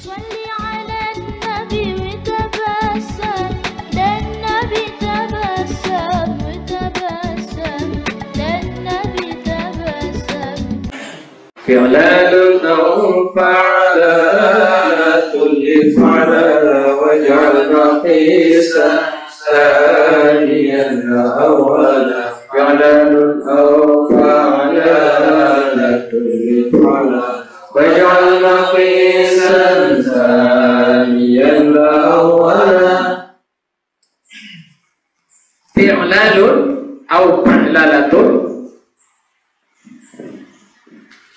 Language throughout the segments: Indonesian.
Salli ala Nabi tabassam dan Nabi tabassam dan Nabi tabassam. Fi'lalun aw fa'alatul if'ala waj'al maqisan saniyan awwala. Fi'lalun aw fa'alatul if'ala waj'al maqisan saniyan awwala. Fi'lalun aw fa'alatul,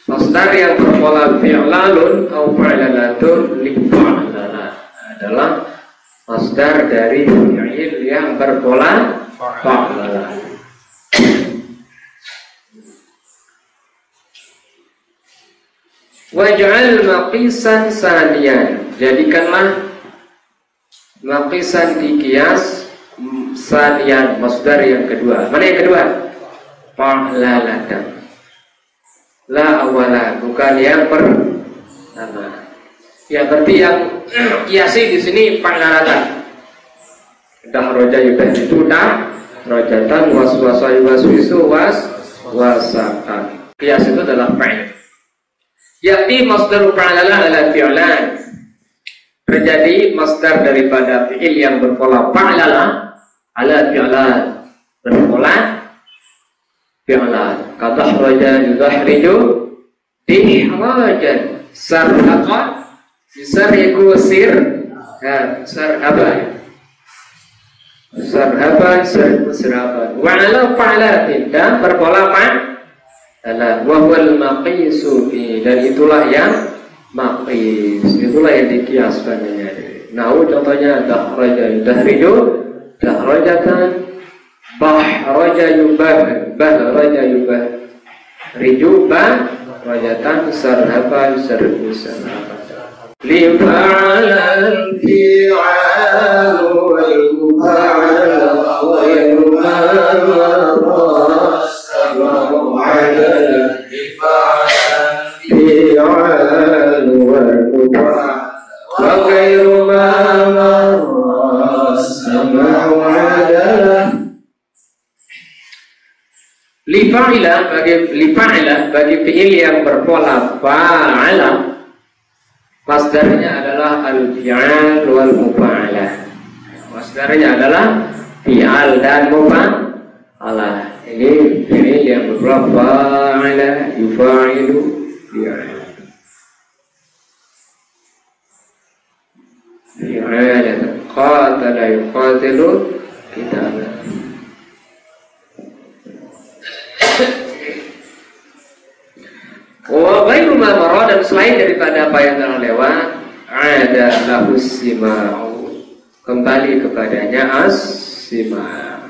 masdar yang berpola fi'lalun atau fa'lalatun li fa'lala adalah masdar dari fi'il yang berpola fa'lala. Waj'al maqisan saniyan, jadikanlah maqisan dikias saniyan, masdar yang kedua. Mana yang kedua? Fa'lalatan. La awala, bukan yang pertama. Ya berarti yang kiasi di sini fa'lalatan. Dahroja yubahidu rojatan waswasa yuwaswisu waswasakan. Kias itu adalah fa'il. Yakni masdar fa'lala ala fi'lan. Terjadi masdar daripada fi'il yang berpola fa'lala ala fi'lan, berpola fi'lan. Kata raja yudahriju dihrajan sarhaqa yusarhiku sir sarhaban sarhaban sirhaban wa ala fa'latin, dan berpola fa'ala wa huwal maqisu fi, dan itulah yang maqis, itulah yang dikiaskan. Nah contohnya dahraja yudahriju dahrajatan, bahraja yubah, bahraja yubah, rijuba, rajatan, sarhaba, sarhu, sarhaba. Lifa'al fi'al wal mufa'al ghayru marras sama'u adala. Lifa'al fi'al wal mufa'al ghayru marras sama'u adala. Lifa'ila bagi fi'il yang berpola fa'ala, masdarnya adalah al-fi'al wal mufa'alah. Masdarnya adalah fi'al dan mufa'alah. Ini fi'il yang berpola fa'ala, yufa'ilu, fi'al. Fi'al qatala yuqatilu qitalan. Wa ghairu ma marra, dan selain daripada apa yang telah lewat, ada lahu sima'u, kembali kepadanya as-sima'.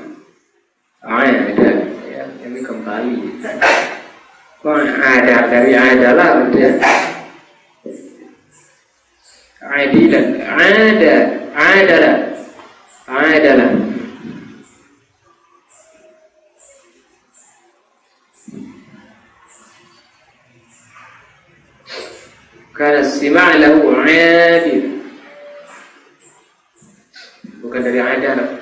Ada ya, ini kembali. Kok ada dari adalah ya. Adilan, adalah. Karena sima' lahu adil, bukan dari adalah.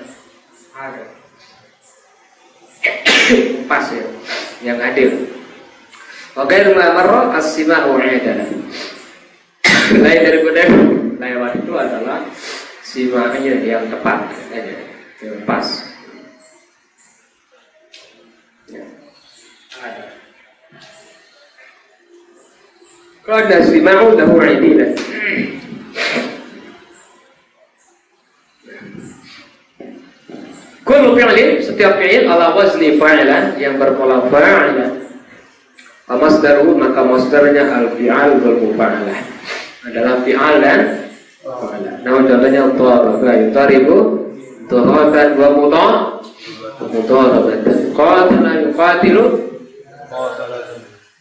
Pas ya, yang adil. Oke, rumah marro as-sima'u adalah. Lain daripada lewat itu adalah sima'nya yang tepat, yang pas. Ya. Ada. Kalau ada sima'u lahu adilan. Kullu fi'lin, setiap fi'il ala wazni fa'ilan, yang berpola fa'ilan. Masdaru, maka masdarnya al-fi'al wal mufa'alah, adalah fi'al dan fa'alah. Nah contohnya daraba yudaribu, daraban wa mudarabatan, qatala yuqatilu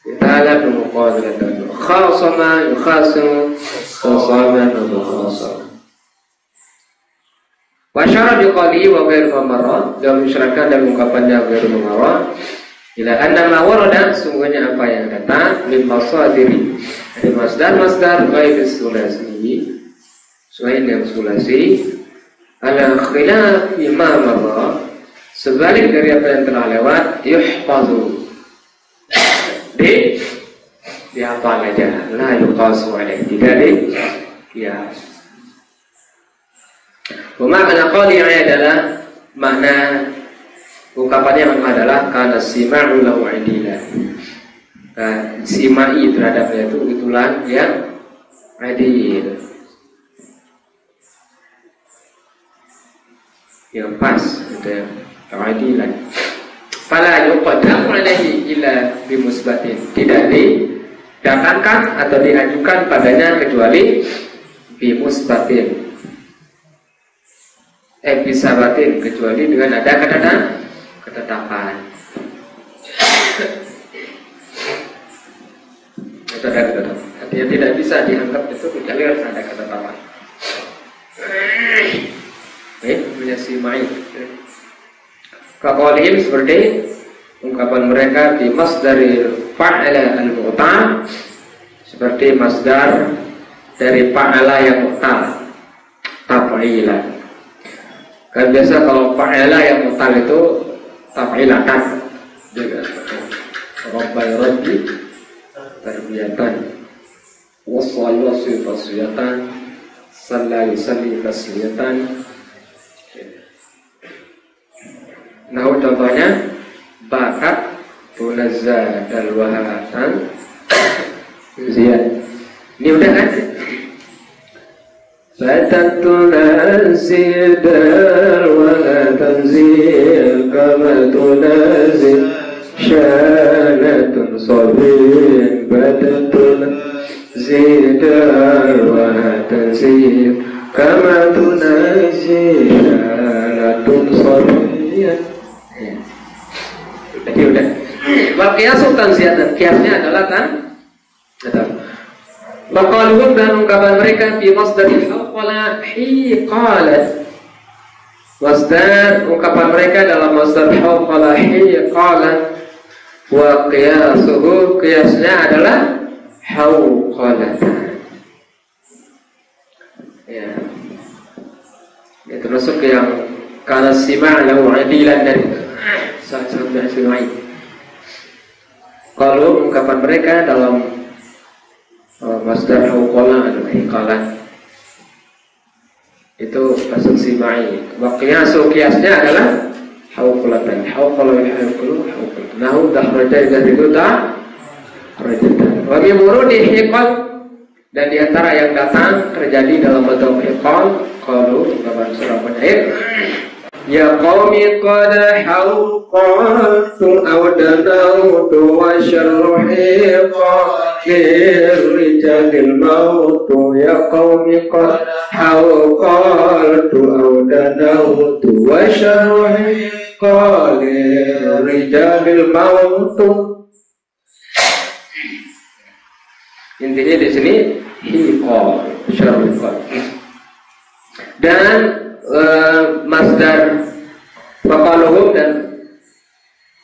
qitalan wa muqatalatan, khasama yukhasimu khasaman wa mukhasama. Wasyara biqali wa ghairu marra, dan mensyarakat dan ungkapannya ghairu marra ila anna ma warada, sungguhnya apa yang datang min masadiri, Jadi masdar ghair sulasi selain yang sulasi ala khilaf ma marra, sebalik dari apa yang telah lewat, yuhfazu dihafal aja, la yuqasu alaih, tidak diqiyas. Makna qali adalah makna ungkapannya adalah karena sima'u lahu adilah. Simai terhadapnya itulah yang adil, yang pas, gitu ya, keadilan. Fala yuqaddamu alaihi illa bimusbatin, tidak didatangkan atau diajukan padanya kecuali bimusbatin, bisabatin, kecuali dengan ada ketetapan. Artinya tidak bisa dianggap itu kecuali harus ada ketetapan. Punya simai. Kaqaulihim, seperti ungkapan mereka di masdaril fa'ala al-mu'tal, seperti masdar dari fa'ala yang mu'tal, taf'ilan. Kan biasa kalau fa'ala yang mu'tal itu taf'ilatan, juga rabbal rabbi tarbiyatan, wassallu taswiyatan, salla yusalli tasliyatan. Nah, contohnya bakat tunazza dal wahatan ziyad. Ini udah kan? Bakat tunazza dal wahatan ziyad kama tunazza syanatun sabin. Bakat tunazza dal wahatan ziyad kama tunazza syanatun sabin. Jadi udah. Wal qiyasu tanziyatan, kiasnya adalah Waqaluhum, dan ungkapan mereka fi masdari haqala hiqalat. Masdar ungkapan mereka dalam masdar haqala hiqalat, wa qiyasuhu, kiasnya adalah haqalatan. Ya. Itu termasuk yang karena sima' lahu adilan dari sangat simai. Kalau ungkapan mereka dalam masdar haqala adalah hiqalan, itu masuk simai. Wa qiyasu, kiasnya adalah haqalatan. Haqala yahqulu haqalatan. Nahu dakhraja dari itu rajatan. Wa bi murudi hiqal, dan di antara yang datang terjadi dalam bentuk hiqal, qalu ungkapan surah penyair, ya qaumi qad hawqatu awdanautu wa syarruhi qalir rijalil mautu. Ya qaumi qad hawqatu awdanautu wa syarruhi qalir rijalil mautu. Intinya di sini hiqal, syarruhi qalir. Dan masdar faqaluhum, dan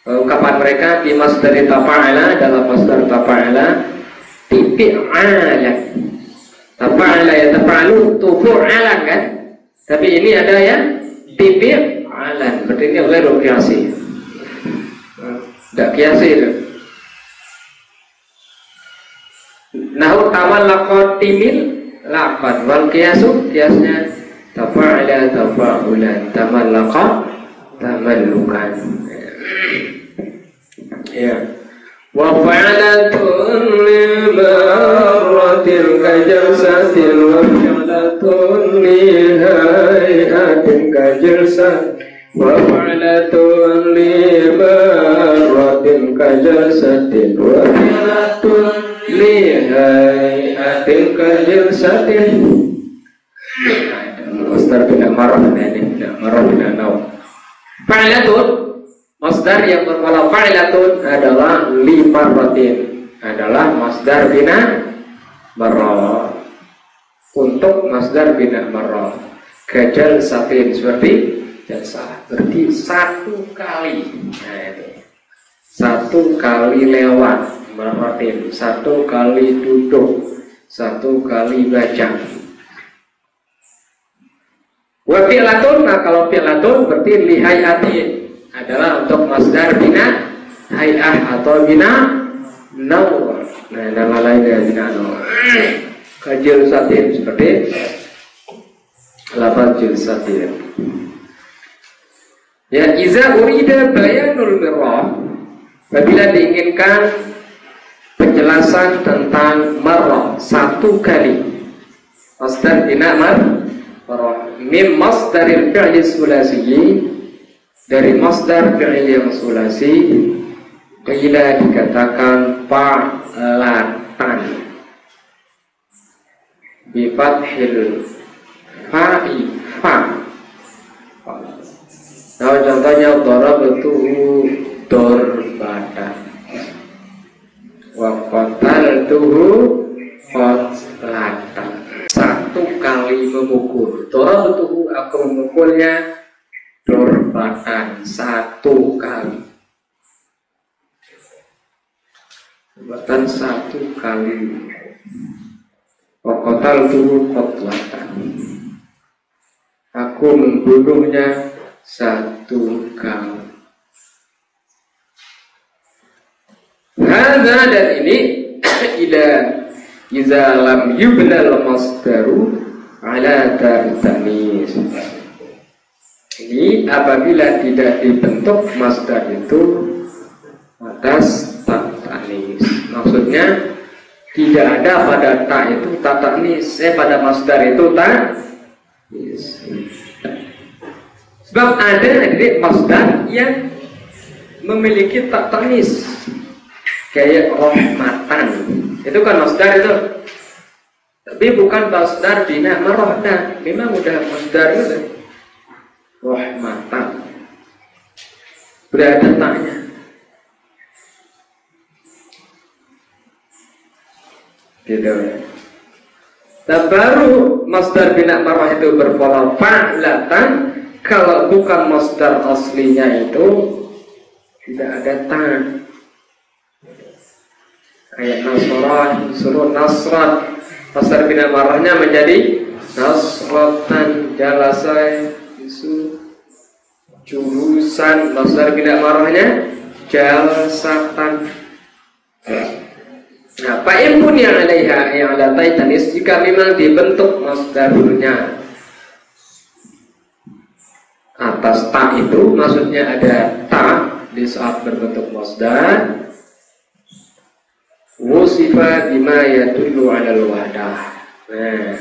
ungkapan mereka di masdar tafa'ala, dalam masdar tafa'ala tifi'alan. Tafa'ala ya tafa'alu tufu'alan kan, tapi ini ada ya tifi'alan, berarti ini ghairu qiyasi, tidak qiyasi itu. Nahu tamallaqa timil laqad, wal qiyasu, kiasnya tafa'ala tafa'ulan, tamallaqa tamallukan. Ya. Wa fa'alatun li marratin kajalsatin, wa fa'alatun li hayatin kajalsatin, wa fa'alatun li marratin kajalsatin, wa fa'alatun li hayatin kajalsatin. Masdar tidak marah, ini tidak marah, tidak nau. Fa'ilatun, masdar yang berwala fa'ilatun adalah limarratin, adalah masdar bina marrah. Untuk masdar bina marrah, kajal satin, seperti jalsah, berarti satu kali. Nah itu, satu kali lewat. maratin, satu kali duduk, satu kali baca. Wa fi'latun, nah kalau fi'latun berarti lihayatin adalah untuk masdar bina hay'ah atau bina nawr. Nah, nama lain dari bina nawr. Kajilsatin seperti lafaz jilsatin. Ya, iza urida bayanul mirrah, apabila diinginkan penjelasan tentang marrah satu kali, masdar bina marrah mim masdaril fi'li sulasi, dari masdar fi'il yang sulasi, qila dikatakan fa'latan bi fathil fa'i fa. Nah, contohnya darabtuhu darbatan wa qataltuhu qatlatan, satu kali memukul. Darabtuhu, aku memukulnya, darbatan, satu kali. Bahkan satu kali. Wa qataltuhu qatlatan, aku membunuhnya satu kali. Hadza, dan ini ila iza lam yubnal masdaru ala ta'tanis. Ini apabila tidak dibentuk masdar itu atas ta'tanis. Maksudnya tidak ada pada ta itu ta'tanis, pada masdar itu ta'tanis. Sebab ada jadi masdar yang memiliki ta'tanis, kayak rahmatan, itu kan masdar itu, tapi bukan masdar bina marrah. Nah, memang udah masdar itu rahmatan, udah ada ta'nya. Gitu ya. Dan baru masdar bina marrah itu berpola fa'latan. Kalau bukan masdar aslinya itu tidak ada ta. Kayak nasrah, suruh nasrat, masdar bina marrahnya menjadi nasratan. Jalasa, isu, julusan, masdar bina marrahnya jalsatan. Nah, fa'in pun yang alaiha, yang ada taitanis, jika memang dibentuk masdarnya atas ta itu, maksudnya ada ta di saat berbentuk masdar, wusifa bima yadullu 'alal wahdah. Nah,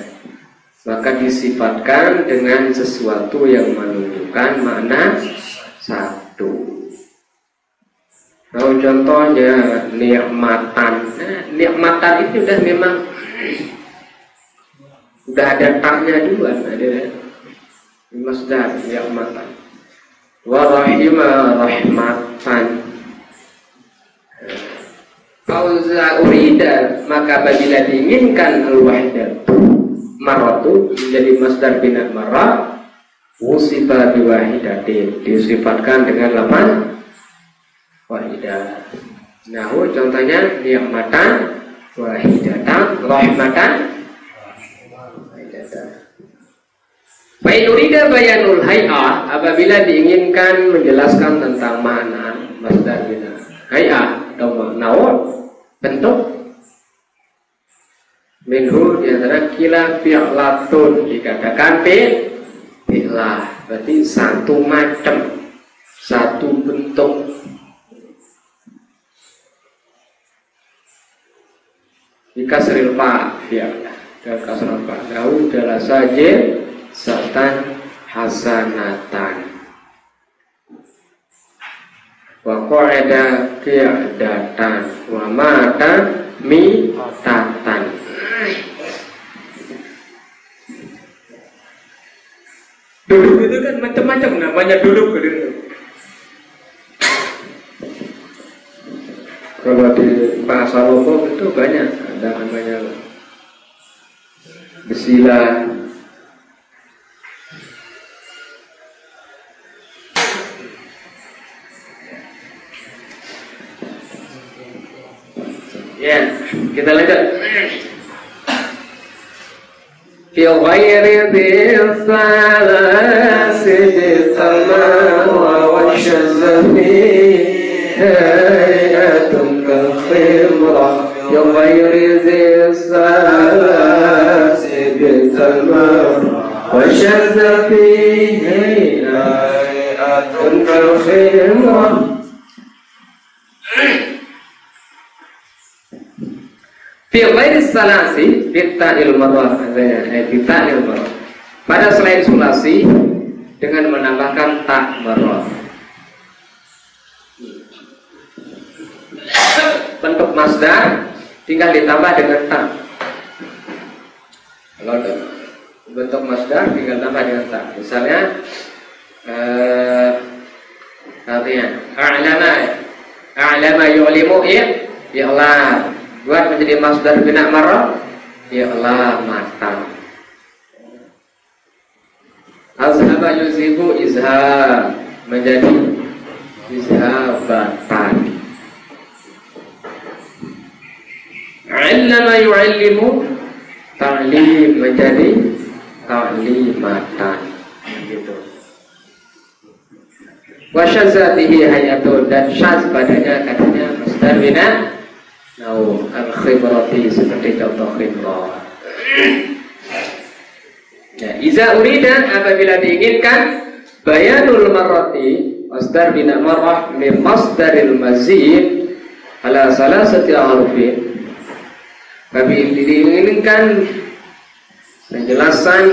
maka disifatkan dengan sesuatu yang menunjukkan makna satu. Nah, contohnya nikmatan. Nah, nikmatan itu udah memang udah ada ta-nya duluan, ada masdar nikmatan. Wa rahima rahmatan. Fauza urida, maka apabila diinginkan al-wahdah maratu menjadi masdar bina marah, wusifa biwahidatin, disifatkan dengan lapan wahidah. Nah, contohnya nikmatan wahidatan, rahmatan wahidatan. Fa'in urida bayanul hay'ah, apabila diinginkan menjelaskan tentang makna masdar bina hay'ah atau makna bentuk, minhu diantara kila fi'latun, dikatakan fi'lah, berarti satu macam, satu bentuk. Dikasril fa fi'lah, dan kasrul fa lahu adalah saja satan hasanatan. Wa qa'ada qiyadatan wa mata mitatan. Duduk itu kan macam-macam namanya duduk gitu. Kalau di bahasa Lombok itu banyak, ada namanya besila, fi ghairi dhil wa shazafi hayatun kal khimra fi ghairi dhil wa shazafi hayatun kal khimra. Fi ghairi salasi bita'il marrah, bita'il marrah. Pada selain sulasi dengan menambahkan ta marrah. Bentuk masdar tinggal ditambah dengan ta. Kalau bentuk masdar tinggal tambah dengan ta. Misalnya artinya a'lama yu'limu i'lam. Buat menjadi masdar bina marrah, i'lam mata. Azhaba yuzibu izhab, menjadi izhabatan. 'allama yu'allimu ta'lim, menjadi ta'limatan. Gitu. Wa syazatihi hayatun, dan syaz padanya katanya masdar bina nau al-khibrati, seperti contoh khibrah. Ya, iza uridan, apabila diinginkan bayanul marrati, masdar bina marrah min masdaril mazid ala salasati arufin. Tapi diinginkan penjelasan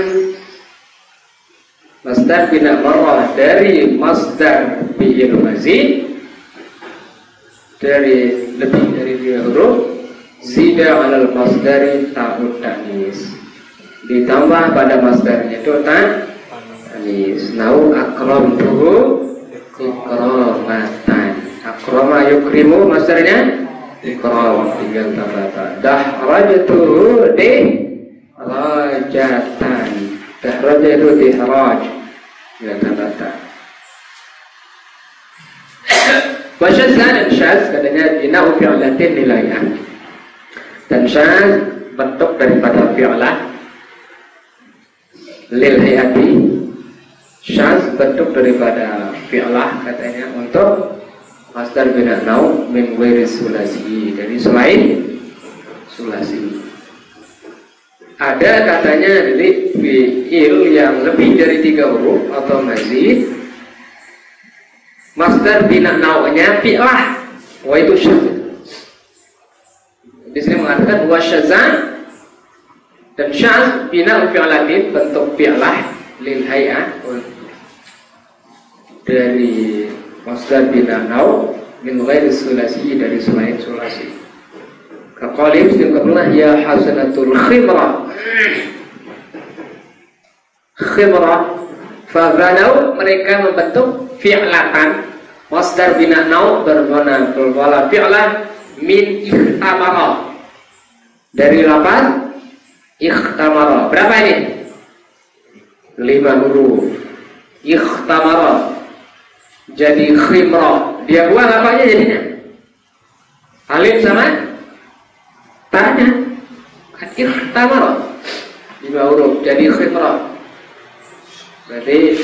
masdar bina marrah dari masdar fi'il mazid, dari lebih dari 2 huruf, zida alal masdari ta'ud ta'nis, ditambah pada masdarnya itu ta'nis. Nau akramtuhu ikramatan, akrama yukrimu masdarnya ikram, tinggal tambah ta. Dahrajtuhu dihrajatan, dahraja itu dihraj, tinggal tambah ta. Wasyazan dan syaz katanya bina'u fi'latin nilayah, dan syaz bentuk daripada fi'lah lil hayati, syaz bentuk daripada fi'lah katanya untuk masdar bina nau min ghairi sulasi, dari selain sulasi. Ada katanya dari fi'il yang lebih dari 3 huruf atau mazid, masdar bina nau'nya fi'lah, wa itu syaz. Di sini mengatakan wa syazan, dan syaz bina fi'latin, bentuk fi'lah lil hay'ah, dari masdar bina nau min ghairi sulasi, dari selain sulasi. Kaqalim sedemikian ya hasanatul khimra, khimra fa'banau, mereka membentuk fi'latan, masdar bina nau bermakna berwala fi'lah min ikhtamara, dari lafaz ikhtamara. Berapa ini? 5 huruf. Ikhtamara jadi khimra, dia buang apanya jadinya? Alif sama tanya. Ikhtamara 5 huruf jadi khimra. Berarti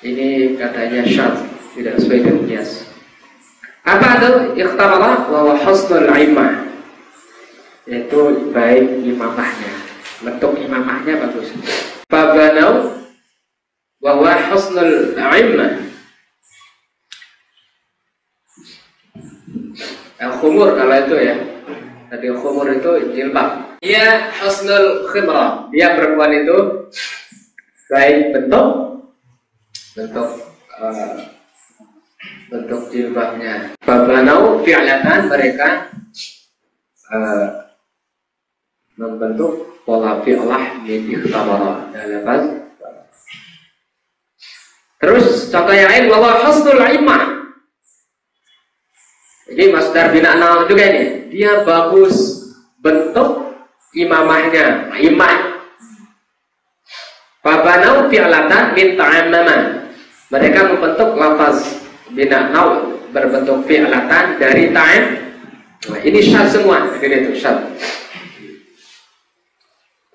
ini katanya syaz, tidak sesuai dengan qiyas. Apa itu ikhtamara? Wa husnul immah, yaitu baik imamahnya, bentuk imamahnya bagus. Fabanau wa husnul immah. Khumur kalau itu ya, tadi khumur itu jilbab. Dia husnul khimra, dia perempuan itu baik bentuk jilbabnya. Fabanau fi'latan, mereka membentuk pola fi'lah min ikhtamara. Terus contoh yang lain, wa husnul immah. Jadi masdar bina nau juga nih, dia bagus bentuk imamahnya, imah. Fabanau fi'latan min ta'ammama, mereka membentuk lafaz bina nau berbentuk fi'latan dari ta'am. Nah, ini syad semua, jadi itu syad.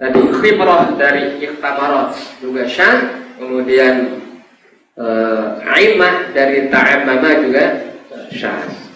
Tadi khibrah dari ikhtamarot juga syadz, kemudian aimah dari ta'ammama juga syadz.